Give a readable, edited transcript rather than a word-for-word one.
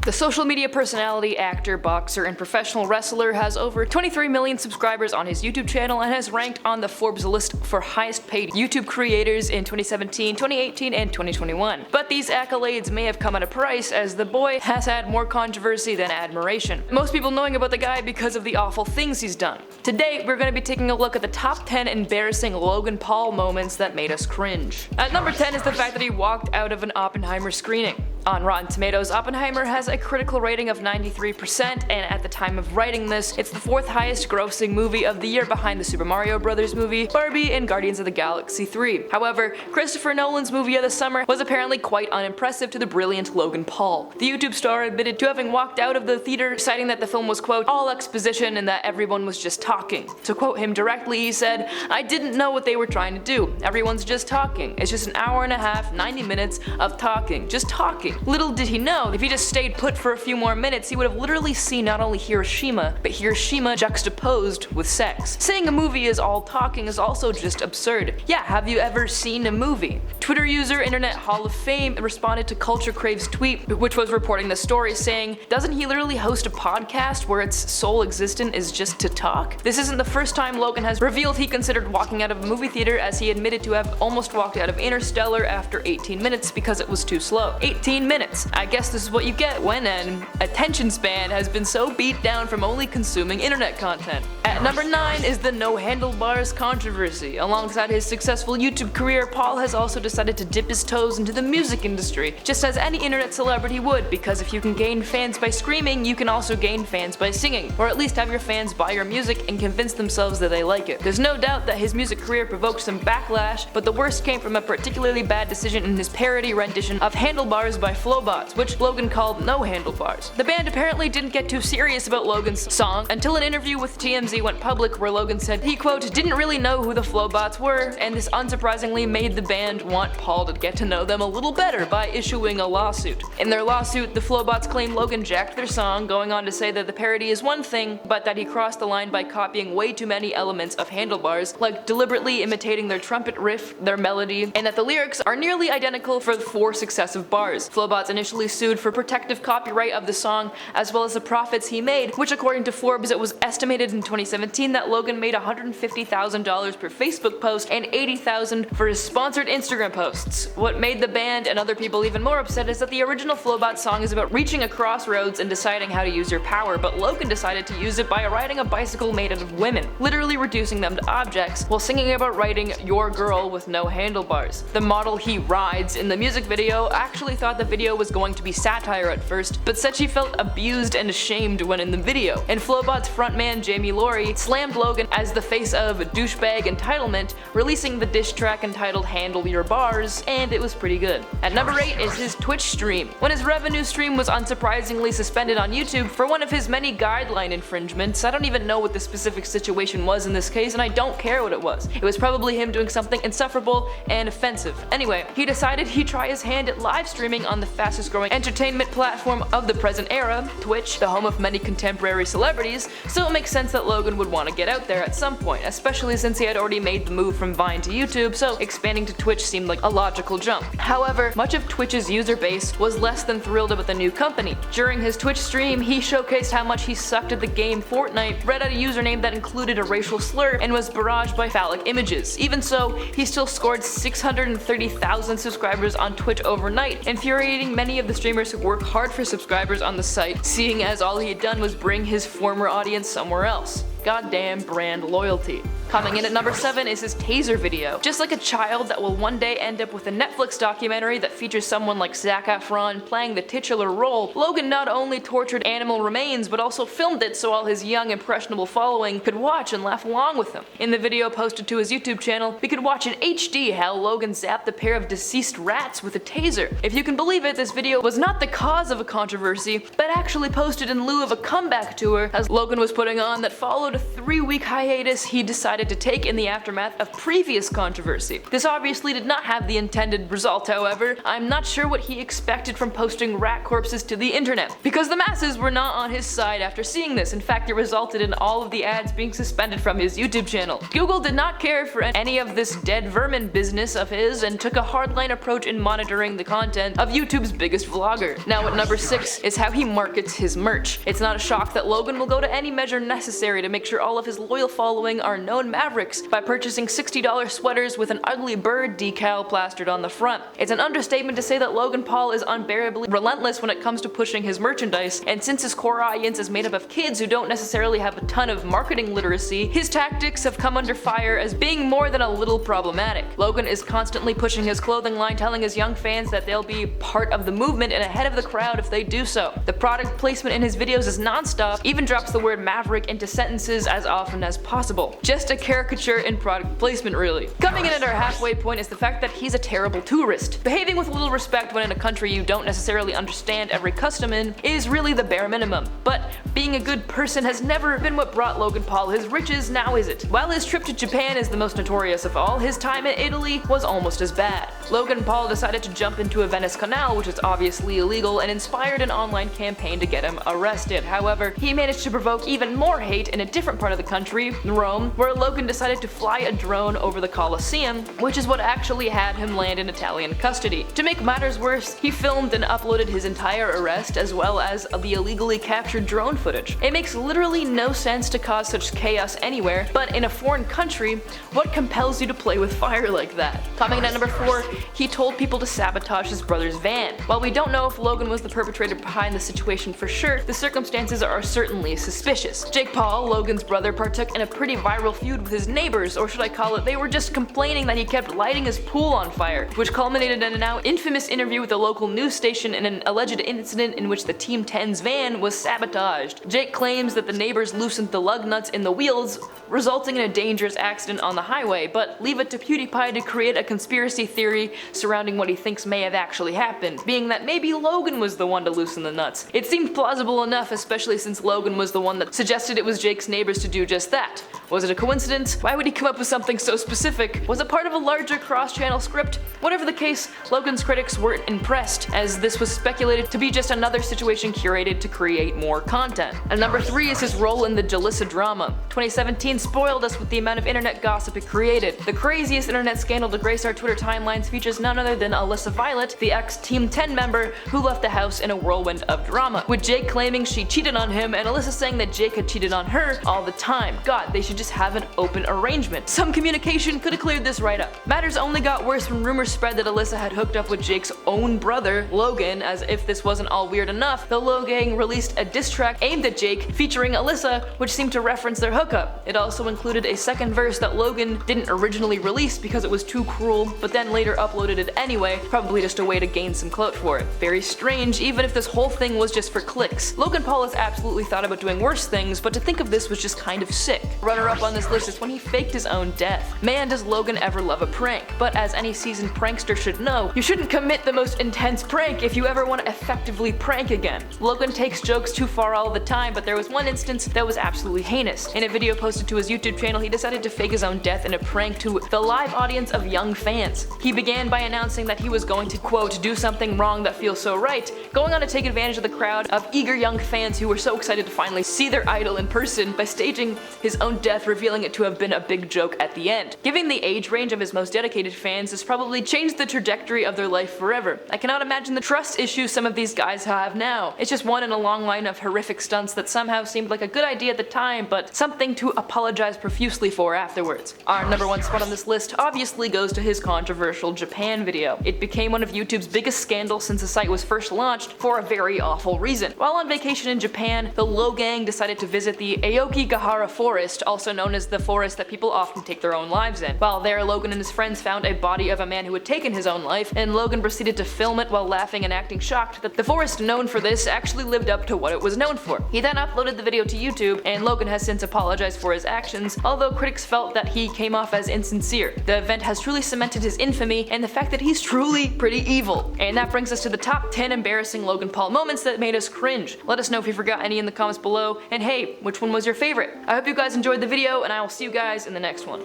The social media personality, actor, boxer, and professional wrestler has over 23 million subscribers on his YouTube channel and has ranked on the Forbes list for highest paid YouTube creators in 2017, 2018, and 2021. But these accolades may have come at a price, as the boy has had more controversy than admiration. Most people knowing about the guy because of the awful things he's done. Today, we're going to be taking a look at the top 10 embarrassing Logan Paul moments that made us cringe. At number 10 is the fact that he walked out of an Oppenheimer screening. On Rotten Tomatoes, Oppenheimer has a critical rating of 93%, and at the time of writing this, it's the 4th highest grossing movie of the year behind the Super Mario Bros. Movie, Barbie, and Guardians of the Galaxy 3. However, Christopher Nolan's movie of the summer was apparently quite unimpressive to the brilliant Logan Paul. The YouTube star admitted to having walked out of the theater, citing that the film was, quote, all exposition and that everyone was just talking. To quote him directly, he said, "I didn't know what they were trying to do. Everyone's just talking. It's just an hour and a half, 90 minutes of talking. Just talking." Little did he know, if he just stayed put for a few more minutes, he would have literally seen not only Hiroshima, but Hiroshima juxtaposed with sex. Saying a movie is all talking is also just absurd. Yeah, have you ever seen a movie? Twitter user Internet Hall of Fame responded to Culture Crave's tweet, which was reporting the story, saying, "Doesn't he literally host a podcast where its sole existence is just to talk?" This isn't the first time Logan has revealed he considered walking out of a movie theater, as he admitted to have almost walked out of Interstellar after 18 minutes because it was too slow. 18 minutes! I guess this is what you get when an attention span has been so beat down from only consuming internet content. At number 9 is the no handlebars controversy. Alongside his successful YouTube career, Paul has also decided to dip his toes into the music industry, just as any internet celebrity would, because if you can gain fans by screaming, you can also gain fans by singing, or at least have your fans buy your music and convince themselves that they like it. There's no doubt that his music career provoked some backlash, but the worst came from a particularly bad decision in his parody rendition of Handlebars by Flowbots, which Logan called No Handlebars. The band apparently didn't get too serious about Logan's song until an interview with TMZ went public, where Logan said he, quote, didn't really know who the Flowbots were, and this unsurprisingly made the band want Paul to get to know them a little better by issuing a lawsuit. In their lawsuit, the Flowbots claim Logan jacked their song, going on to say that the parody is one thing, but that he crossed the line by copying way too many elements of Handlebars, like deliberately imitating their trumpet riff, their melody, and that the lyrics are nearly identical for the 4 successive bars. Flowbots initially sued for protective copyright of the song, as well as the profits he made, which according to Forbes, it was estimated in 2017 that Logan made $150,000 per Facebook post and $80,000 for his sponsored Instagram posts. What made the band and other people even more upset is that the original Flowbot song is about reaching a crossroads and deciding how to use your power, but Logan decided to use it by riding a bicycle made out of women, literally reducing them to objects, while singing about riding your girl with no handlebars. The model he rides in the music video actually thought the video was going to be satire at first, but said she felt abused and ashamed when in the video. And Flowbot's frontman Jamie Laurie slammed Logan as the face of douchebag entitlement, releasing the diss track entitled Handle Your Bars, and it was pretty good. At number 8 is his Twitch stream. When his revenue stream was unsurprisingly suspended on YouTube for one of his many guideline infringements, I don't even know what the specific situation was in this case, and I don't care what it was. It was probably him doing something insufferable and offensive. Anyway, he decided he'd try his hand at live streaming on the fastest growing entertainment platform of the present era, Twitch, the home of many contemporary celebrities, so it makes sense that Logan would want to get out there at some point, especially since he had already made the move from Vine to YouTube, so expanding to Twitch seemed like a logical jump. However, much of Twitch's user base was less than thrilled about the new company. During his Twitch stream, he showcased how much he sucked at the game Fortnite, read out a username that included a racial slur, and was barraged by phallic images. Even so, he still scored 630,000 subscribers on Twitch overnight, infuriating many of the streamers who work hard for subscribers on the site, seeing as all he had done was bring his former audience somewhere else. Goddamn brand loyalty. Coming in at number 7 is his taser video. Just like a child that will one day end up with a Netflix documentary that features someone like Zac Efron playing the titular role, Logan not only tortured animal remains but also filmed it so all his young impressionable following could watch and laugh along with him. In the video posted to his YouTube channel, we could watch in HD how Logan zapped a pair of deceased rats with a taser. If you can believe it, this video was not the cause of a controversy, but actually posted in lieu of a comeback tour as Logan was putting on that followed a 3-week hiatus he decided to take in the aftermath of previous controversy. This obviously did not have the intended result, however. I'm not sure what he expected from posting rat corpses to the internet, because the masses were not on his side after seeing this. In fact, it resulted in all of the ads being suspended from his YouTube channel. Google did not care for any of this dead vermin business of his and took a hardline approach in monitoring the content of YouTube's biggest vlogger. Now at number 6 is how he markets his merch. It's not a shock that Logan will go to any measure necessary to make sure all of his loyal following are known mavericks by purchasing $60 sweaters with an ugly bird decal plastered on the front. It's an understatement to say that Logan Paul is unbearably relentless when it comes to pushing his merchandise, and since his core audience is made up of kids who don't necessarily have a ton of marketing literacy, his tactics have come under fire as being more than a little problematic. Logan is constantly pushing his clothing line, telling his young fans that they'll be part of the movement and ahead of the crowd if they do so. The product placement in his videos is non-stop, even drops the word maverick into sentences as often as possible. Just a caricature in product placement, really. Coming in at our halfway point is the fact that he's a terrible tourist. Behaving with little respect when in a country you don't necessarily understand every custom in is really the bare minimum. But being a good person has never been what brought Logan Paul his riches, now is it? While his trip to Japan is the most notorious of all, his time in Italy was almost as bad. Logan Paul decided to jump into a Venice canal, which is obviously illegal, and inspired an online campaign to get him arrested. However, he managed to provoke even more hate in a different part of the country, Rome, where Logan decided to fly a drone over the Colosseum, which is what actually had him land in Italian custody. To make matters worse, he filmed and uploaded his entire arrest as well as the illegally captured drone footage. It makes literally no sense to cause such chaos anywhere, but in a foreign country, what compels you to play with fire like that? Coming in at number 4, he told people to sabotage his brother's van. While we don't know if Logan was the perpetrator behind the situation for sure, the circumstances are certainly suspicious. Jake Paul, Logan's brother, partook in a pretty viral feud with his neighbors, or should I call it, they were just complaining that he kept lighting his pool on fire, which culminated in a now infamous interview with a local news station and an alleged incident in which the Team 10's van was sabotaged. Jake claims that the neighbors loosened the lug nuts in the wheels, resulting in a dangerous accident on the highway, but leave it to PewDiePie to create a conspiracy theory surrounding what he thinks may have actually happened, being that maybe Logan was the one to loosen the nuts. It seemed plausible enough, especially since Logan was the one that suggested it was Jake's neighbors to do just that. Was it a coincidence? Why would he come up with something so specific? Was it part of a larger cross-channel script? Whatever the case, Logan's critics weren't impressed, as this was speculated to be just another situation curated to create more content. And number 3 is his role in the Jalissa drama. 2017 spoiled us with the amount of internet gossip it created. The craziest internet scandal to grace our Twitter timelines features none other than Alyssa Violet, the ex-Team 10 member who left the house in a whirlwind of drama, with Jake claiming she cheated on him and Alyssa saying that Jake had cheated on her all the time. God, they should just have an open arrangement. Some communication could have cleared this right up. Matters only got worse when rumors spread that Alyssa had hooked up with Jake's own brother, Logan. As if this wasn't all weird enough, the Low Gang released a diss track aimed at Jake featuring Alyssa, which seemed to reference their hookup. It also included a second verse that Logan didn't originally release because it was too cruel, but then later uploaded it anyway, probably just a way to gain some clout for it. Very strange, even if this whole thing was just for clicks. Logan Paul has absolutely thought about doing worse things, but to think of this was just kind of sick. Runner up on this list is when he faked his own death. Man, does Logan ever love a prank. But as any seasoned prankster should know, you shouldn't commit the most intense prank if you ever want to effectively prank again. Logan takes jokes too far all the time, but there was one instance that was absolutely heinous. In a video posted to his YouTube channel, he decided to fake his own death in a prank to the live audience of young fans. He began by announcing that he was going to, quote, do something wrong that feels so right, going on to take advantage of the crowd of eager young fans who were so excited to finally see their idol in person by staging his own death, revealing it to have been a big joke at the end. Given the age range of his most dedicated fans, this probably changed the trajectory of their life forever. I cannot imagine the trust issues some of these guys have now. It's just one in a long line of horrific stunts that somehow seemed like a good idea at the time, but something to apologize profusely for afterwards. Our number 1 spot on this list obviously goes to his controversial Japan video. It became one of YouTube's biggest scandals since the site was first launched, for a very awful reason. While on vacation in Japan, the Low Gang decided to visit the Aokigahara forest, also known as the forest that people often take their own lives in. While there, Logan and his friends found a body of a man who had taken his own life, and Logan proceeded to film it while laughing and acting shocked that the forest known for this actually lived up to what it was known for. He then uploaded the video to YouTube, and Logan has since apologized for his actions, although critics felt that he came off as insincere. The event has truly cemented his infamy funny, and the fact that he's truly pretty evil. And that brings us to the top 10 embarrassing Logan Paul moments that made us cringe. Let us know if you forgot any in the comments below, and hey, which one was your favorite? I hope you guys enjoyed the video, and I will see you guys in the next one.